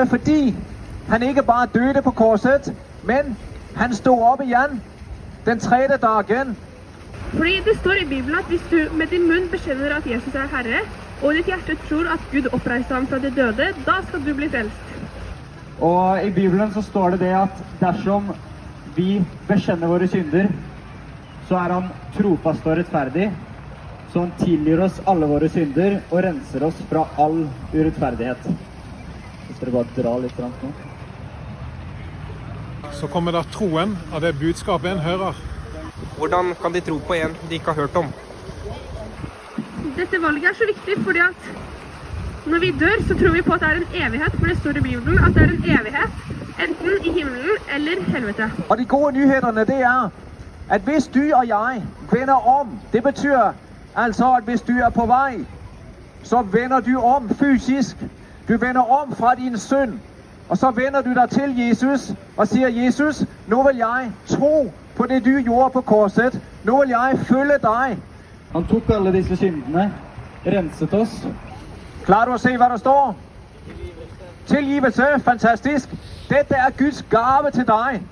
Fordi han ikke bare døde på korset, men han stod op igjen den tredje dagen. Fordi det står i Bibelen at hvis du med din munn bekjenner at Jesus er Herre, og i ditt hjerte tror at Gud oppreiste ham fra de døde, da skal du bli frelst. Og i Bibelen så står det at dersom vi bekjenner våre synder, så er han trofast og rettferdig, så han tilgir oss alle våre synder og renser oss fra all urettferdighet. Hvis dere bare drar litt frem nå. Så kommer da troen av det budskapet en hører. Hvordan kan de tro på en de ikke har hørt om? Dette valget er så viktig fordi at når vi dør, så tror vi på at det er en evighet, for det står i Bibelen at det er en evighet, enten i himmelen eller helvete. Og de gode nyhetene, det er, at hvis du og jeg vender om, det betyr altså, at hvis du er på vej, så vender du om fysisk. Du vender om fra din synd, og så vender du dig til Jesus og siger, Jesus, nu vil jeg tro på det du gjorde på korset. Nu vil jeg følge dig. Han tok alle disse syndene, renset oss. Klarer du at se, hvad der står? Tilgivelse, fantastisk. Dette er Guds gave til dig.